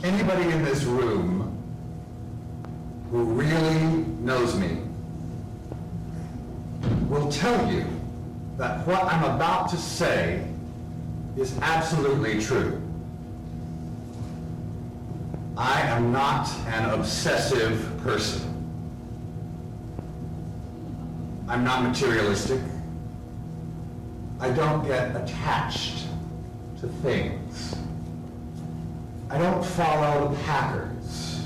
Anybody in this room who really knows me will tell you that what I'm about to say is absolutely true. I am not an obsessive person. I'm not materialistic. I don't get attached to things. I don't follow the Packers.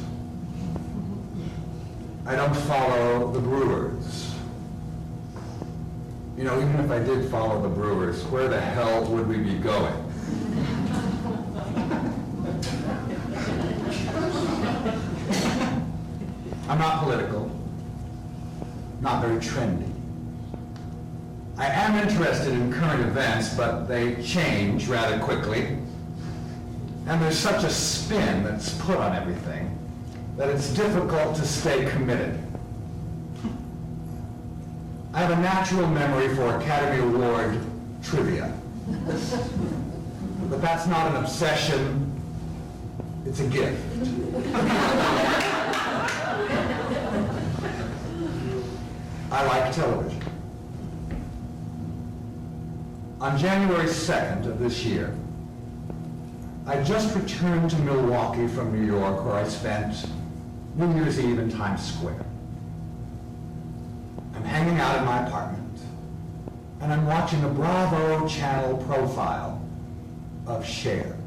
I don't follow the Brewers. You know, even if I did follow the Brewers, where the hell would we be going? I'm not political, not very trendy. I am interested in current events, but they change rather quickly. And there's such a spin that's put on everything that it's difficult to stay committed. I have a natural memory for Academy Award trivia. But that's not an obsession, it's a gift. I like television. On January 2nd of this year, I just returned to Milwaukee from New York, where I spent New Year's Eve in Times Square. I'm hanging out in my apartment, and I'm watching a Bravo channel profile of Cher.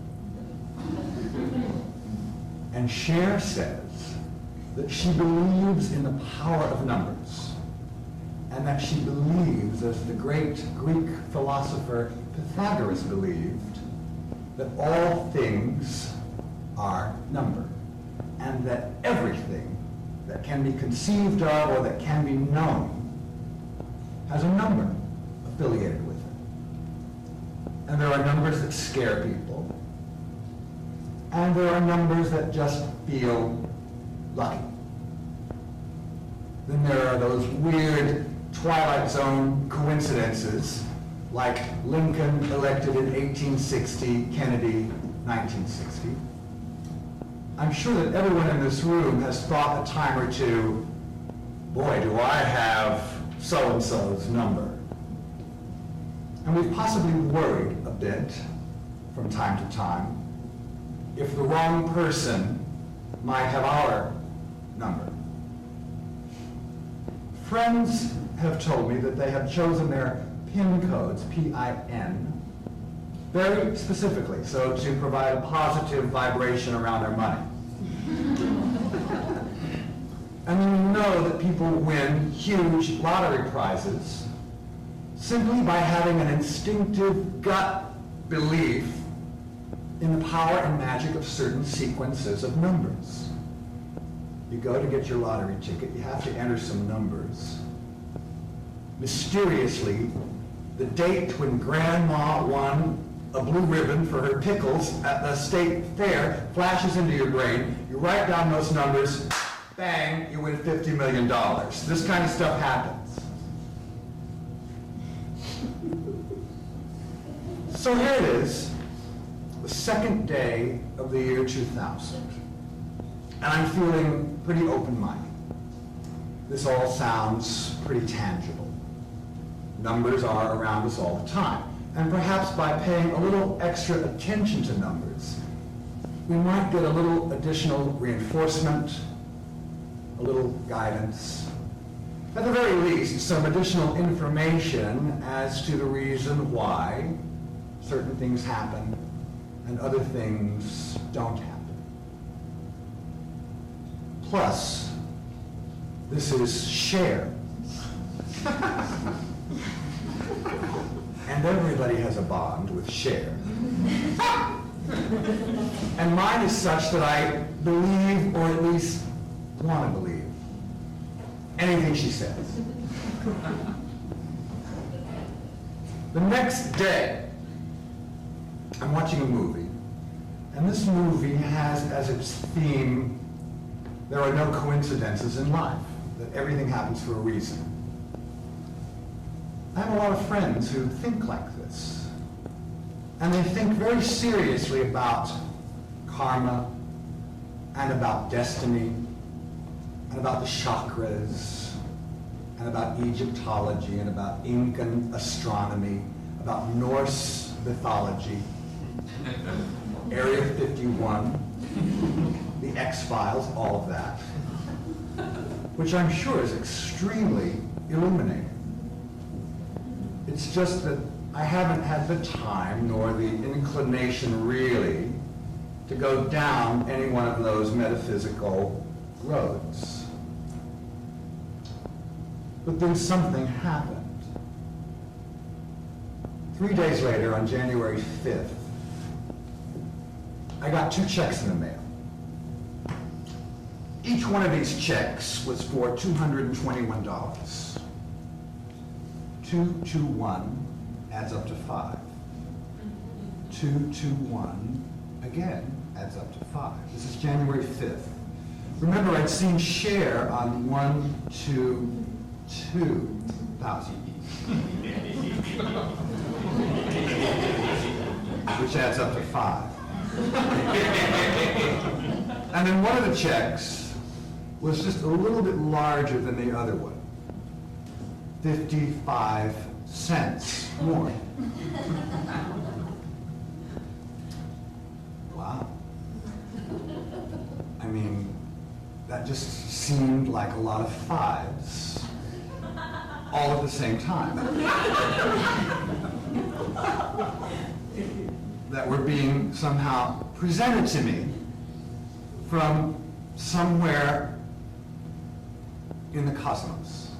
And Cher says that she believes in the power of numbers, and that she believes, as the great Greek philosopher Pythagoras believed, that all things are numbered, and that everything that can be conceived of or that can be known has a number affiliated with it. And there are numbers that scare people, and there are numbers that just feel lucky. Then there are those weird Twilight Zone coincidences, like Lincoln elected in 1860, Kennedy 1960. I'm sure that everyone in this room has thought a time or two, boy, do I have so-and-so's number. And we've possibly worried a bit from time to time if the wrong person might have our number. Friends have told me that they have chosen their PIN codes, P-I-N, very specifically, so to provide a positive vibration around their money. And we know that people win huge lottery prizes simply by having an instinctive gut belief in the power and magic of certain sequences of numbers. You go to get your lottery ticket, you have to enter some numbers. Mysteriously, the date when Grandma won a blue ribbon for her pickles at the state fair flashes into your brain. You write down those numbers, bang, you win $50 million. This kind of stuff happens. So here it is, the second day of the year 2000. And I'm feeling pretty open-minded. This all sounds pretty tangible. Numbers are around us all the time. And perhaps by paying a little extra attention to numbers, we might get a little additional reinforcement, a little guidance, at the very least, some additional information as to the reason why certain things happen and other things don't happen. Plus, this is Cher. And everybody has a bond with Cher. And mine is such that I believe, or at least want to believe, anything she says. The next day, I'm watching a movie, and this movie has as its theme, there are no coincidences in life, that everything happens for a reason. I have a lot of friends who think like this, and they think very seriously about karma and about destiny, and about the chakras, and about Egyptology, and about Incan astronomy, about Norse mythology, Area 51, the X-Files, all of that, which I'm sure is extremely illuminating. It's just that I haven't had the time nor the inclination really to go down any one of those metaphysical roads. But then something happened. 3 days later, on January 5th, I got 2 checks in the mail. Each one of these checks was for $221. 221 adds up to 5. 221 again adds up to 5. This is January 5th. Remember, I'd seen share on 122,000, which adds up to 5. And then one of the checks was just a little bit larger than the other one. 55 cents more. Wow. I mean, that just seemed like a lot of fives, all at the same time, that were being somehow presented to me from somewhere in the cosmos.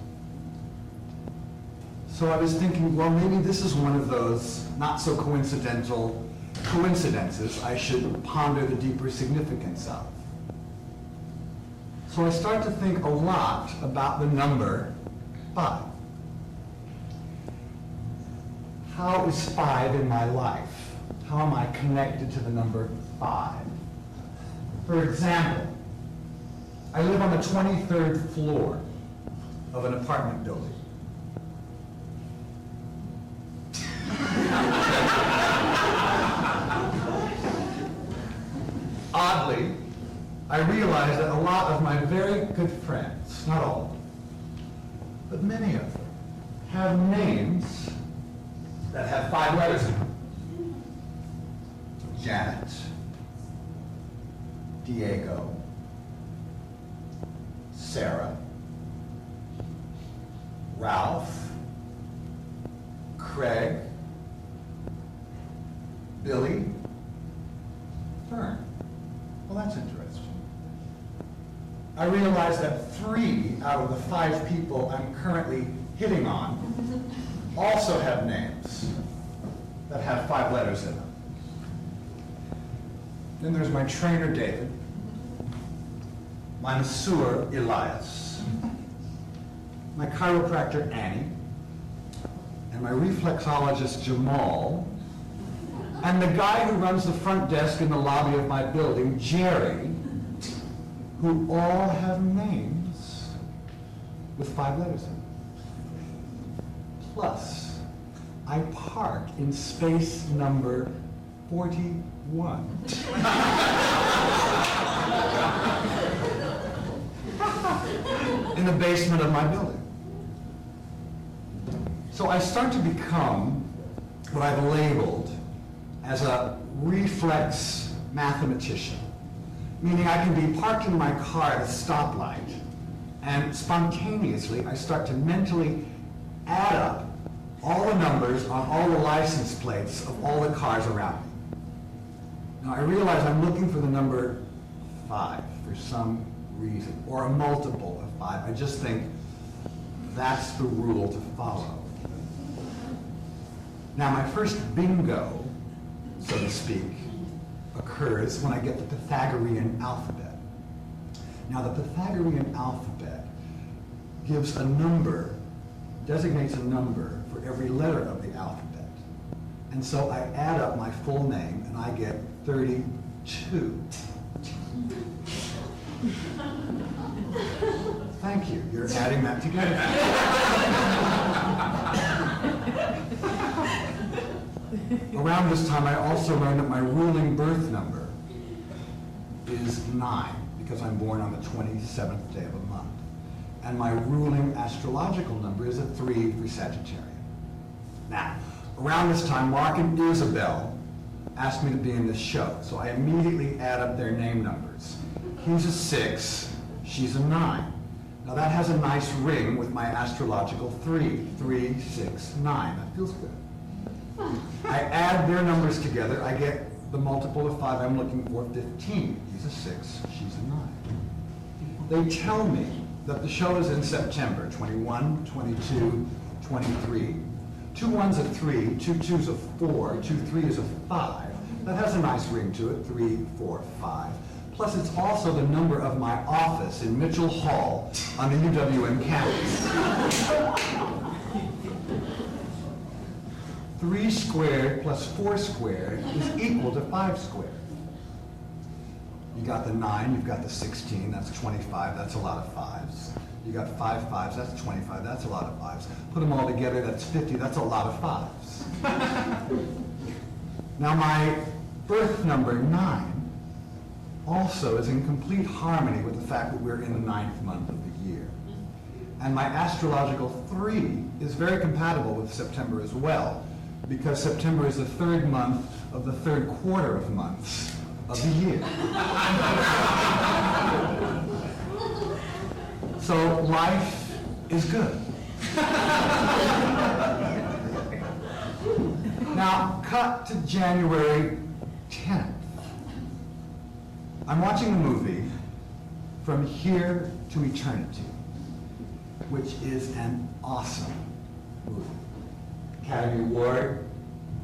So I was thinking, well, maybe this is one of those not so coincidental coincidences I should ponder the deeper significance of. So I start to think a lot about the number 5. How is 5 in my life? How am I connected to the number 5? For example, I live on the 23rd floor of an apartment building. Oddly, I realize that a lot of my very good friends, not all of them, but many of them, have names that have 5 letters in them. Janet, Diego, Sarah, Ralph, Craig, Billy, Fern. Well, that's interesting. I realize that 3 out of the 5 people I'm currently hitting on also have names that have 5 letters in them. Then there's my trainer, David, my masseur, Elias, my chiropractor, Annie, and my reflexologist, Jamal, and the guy who runs the front desk in the lobby of my building, Jerry, who all have names with 5 letters in them. Plus, I park in space number 41. In the basement of my building. So I start to become what I've labeled as a reflex mathematician, meaning I can be parked in my car at a stoplight, and spontaneously I start to mentally add up all the numbers on all the license plates of all the cars around me. Now I realize I'm looking for the number 5 for some reason, or a multiple of 5. I just think that's the rule to follow. Now my first bingo, so to speak, occurs when I get the Pythagorean alphabet. Now the Pythagorean alphabet gives a number, designates a number for every letter of the alphabet. And so I add up my full name and I get 32. Thank you, you're adding that together. Around this time, I also learned that my ruling birth number is 9. because I'm born on the 27th day of a month. And my ruling astrological number is a 3 for Sagittarius. Now, around this time, Mark and Isabel asked me to be in this show, so I immediately add up their name numbers. He's a 6, she's a 9. Now that has a nice ring with my astrological 3. 3, 6, 9. That feels good. I add their numbers together, I get the multiple of 5 I'm looking for, 15. He's a 6, she's a 9. They tell me that the show is in September, 21, 22, 23. 2 1s are 3, 2 2s are 4, 2 3s are 5. That has a nice ring to it, 3, 4, 5. Plus it's also the number of my office in Mitchell Hall on the UWM campus. 3 squared plus 4 squared is equal to 5 squared. You got the 9, you've got the 16, that's 25, that's a lot of 5s. You got 5 5s, that's 25, that's a lot of 5s. Put them all together, that's 50, that's a lot of 5s. Now my birth number 9 also is in complete harmony with the fact that we're in the 9th month of the year. And my astrological 3 is very compatible with September as well, because September is the 3rd month of the 3rd quarter of months of the year. So life is good. Now, cut to January 10th. I'm watching a movie, From Here to Eternity, which is an awesome movie. Academy Award,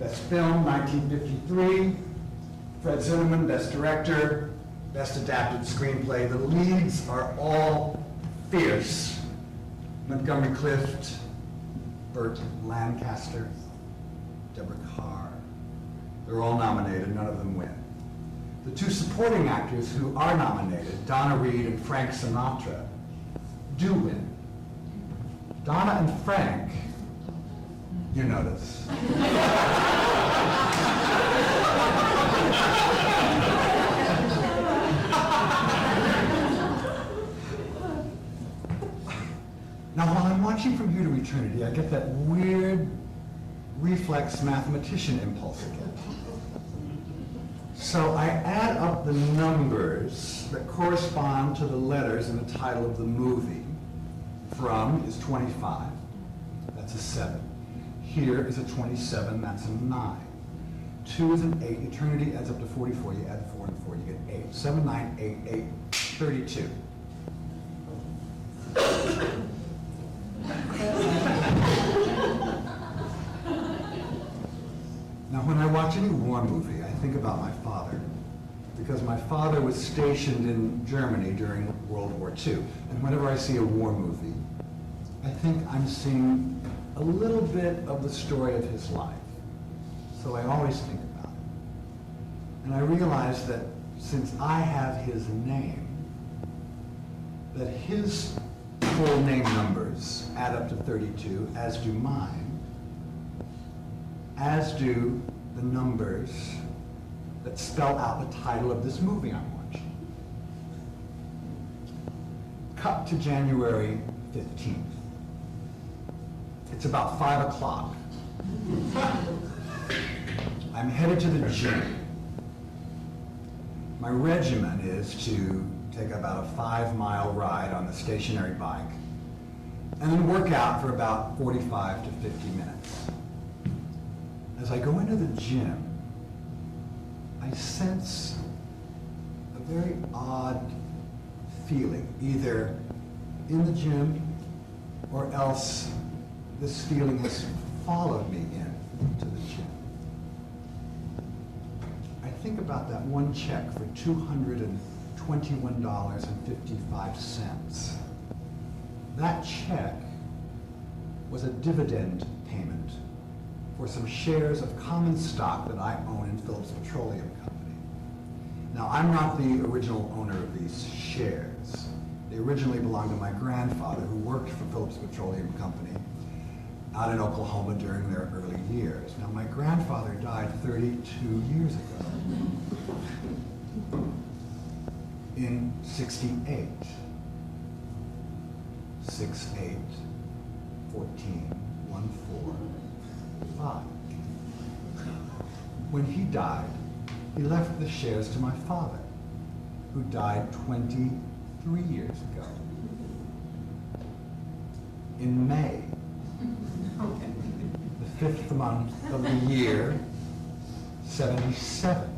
Best Film, 1953. Fred Zinnemann, Best Director, Best Adapted Screenplay. The leads are all fierce. Montgomery Clift, Burt Lancaster, Deborah Carr. They're all nominated, none of them win. The 2 supporting actors who are nominated, Donna Reed and Frank Sinatra, do win. Donna and Frank, you notice. Now, while I'm watching From Here to Eternity, I get that weird reflex mathematician impulse again. So I add up the numbers that correspond to the letters in the title of the movie. From is 25, that's a 7. Here is a 27, that's a 9. 2 is an 8, eternity adds up to 44, you add 4 and 4, you get 8. 7, 9, 8, 8, 32. Now, when I watch any war movie, I think about my father, because my father was stationed in Germany during World War II. And whenever I see a war movie, I think I'm seeing a little bit of the story of his life. So I always think about it. And I realize that since I have his name, that his full name numbers add up to 32, as do mine, as do the numbers that spell out the title of this movie I'm watching. Cut to January 15th. It's about 5 o'clock. I'm headed to the gym. My regimen is to take about a 5-mile ride on the stationary bike and then work out for about 45 to 50 minutes. As I go into the gym, I sense a very odd feeling, either in the gym or else this feeling has followed me into the gym. I think about that one check for $221.55. That check was a dividend payment for some shares of common stock that I own in Phillips Petroleum Company. Now, I'm not the original owner of these shares. They originally belonged to my grandfather, who worked for Phillips Petroleum Company out in Oklahoma during their early years. Now, my grandfather died 32 years ago. in 68. 68, 14, 1, 4, 5. When he died, he left the shares to my father, who died 23 years ago. In May, the 5th month of the year, 77.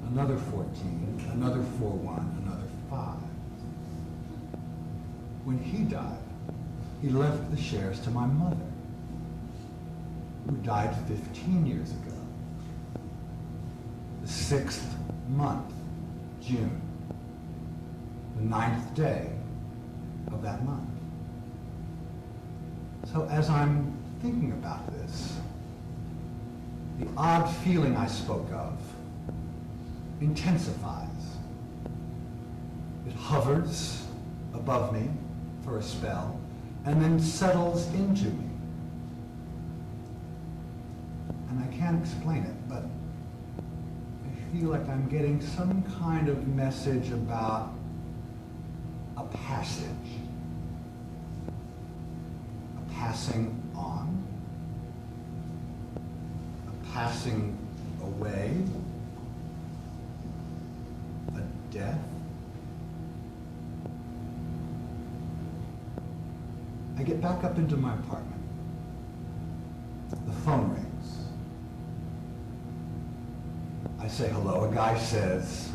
Another 14, another 4-1, another 5. When he died, he left the shares to my mother, who died 15 years ago. The 6th month, June, the 9th day of that month. So as I'm thinking about this, the odd feeling I spoke of intensifies. It hovers above me for a spell and then settles into me. And I can't explain it, but I feel like I'm getting some kind of message about a passage. A passing on. A passing away. A death. I get back up into my apartment. The phone rings. I say hello. A guy says,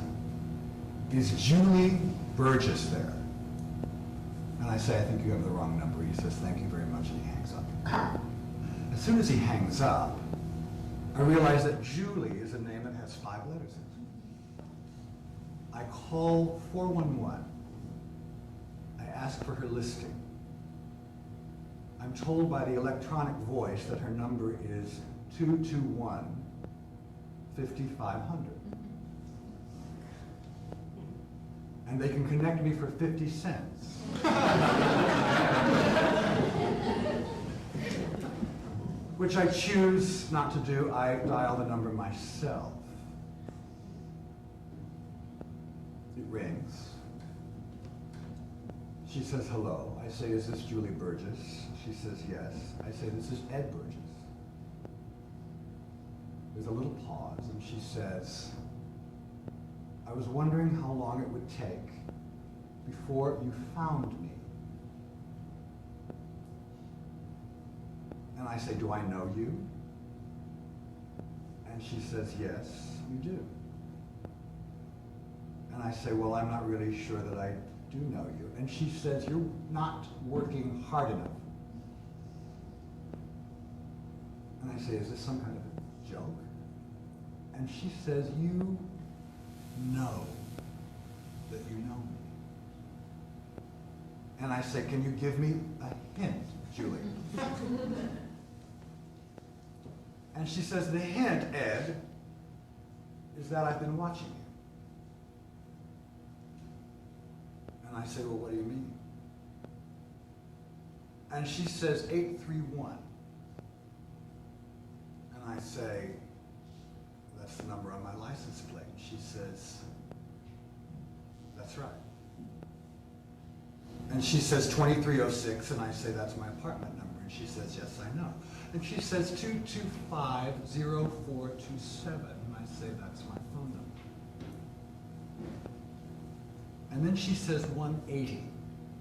"Is Julie Burgess there?" And I say, "I think you have the wrong number." He says, "Thank you very much," and he hangs up. As soon as he hangs up, I realize that Julie is a name that has 5 letters in it. I call 411. I ask for her listing. I'm told by the electronic voice that her number is 221-5500. And they can connect me for 50 cents. Which I choose not to do. I dial the number myself. It rings. She says hello. I say, "Is this Julie Burgess?" She says yes. I say, "This is Ed Burgess." There's a little pause, and she says, "I was wondering how long it would take before you found me." And I say, "Do I know you?" And she says, "Yes, you do." And I say, "Well, I'm not really sure that I do know you." And she says, "You're not working hard enough." And I say, "Is this some kind of a joke?" And she says, "You know that you know me." And I say, "Can you give me a hint, Julie?" And she says, "The hint, Ed, is that I've been watching you." And I say, "Well, what do you mean?" And she says, 831. And I say, "That's the number on my license plate." She says, "That's right." And she says 2306, and I say, "That's my apartment number." And she says, "Yes, I know." And she says 225-0427, and I say, "That's my phone number." And then she says 180,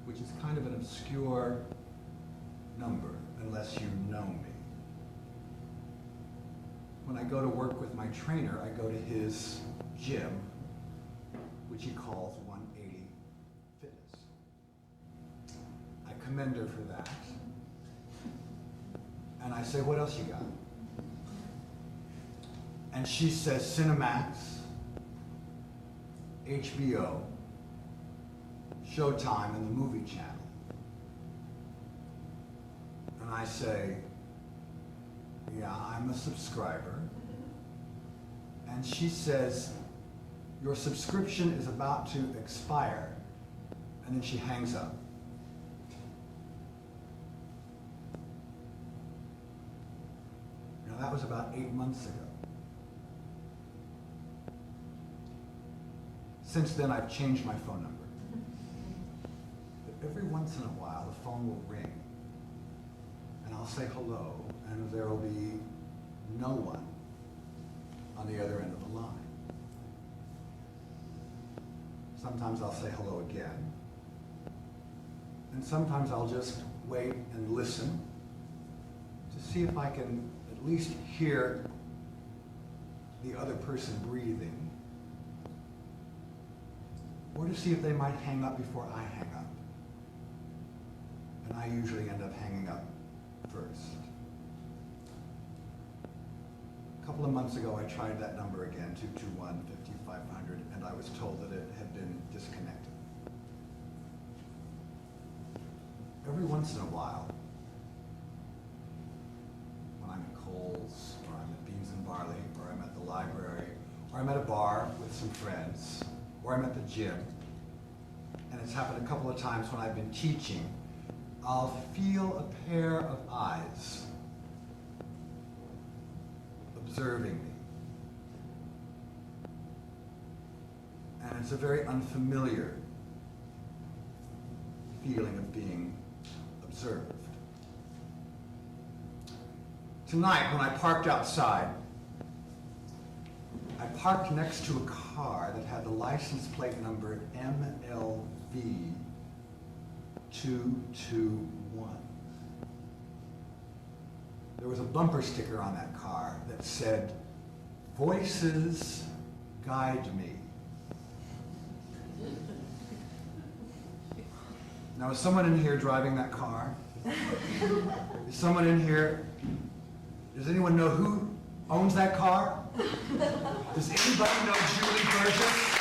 which is kind of an obscure number, unless you know me. When I go to work with my trainer, I go to his gym, which he calls 180 Fitness. I commend her for that. And I say, "What else you got?" And she says, "Cinemax, HBO, Showtime, and the Movie Channel." And I say, "Yeah, I'm a subscriber." And she says, "Your subscription is about to expire." And then she hangs up. Now that was about 8 months ago. Since then, I've changed my phone number. But every once in a while, the phone will ring, and I'll say hello, and there will be no one on the other end of the line. Sometimes I'll say hello again, and sometimes I'll just wait and listen to see if I can at least hear the other person breathing, or to see if they might hang up before I hang up. And I usually end up hanging up first. A couple of months ago, I tried that number again, 221-5500, and I was told that it had been disconnected. Every once in a while, when I'm at Kohl's, or I'm at Beans and Barley, or I'm at the library, or I'm at a bar with some friends, or I'm at the gym, and it's happened a couple of times when I've been teaching, I'll feel a pair of eyes observing me. And it's a very unfamiliar feeling of being observed. Tonight, when I parked outside, I parked next to a car that had the license plate number MLV 221. There was a bumper sticker on that car that said, "Voices guide me." Now, is someone in here driving that car? Is someone in here? Does anyone know who owns that car? Does anybody know Julie Burgess?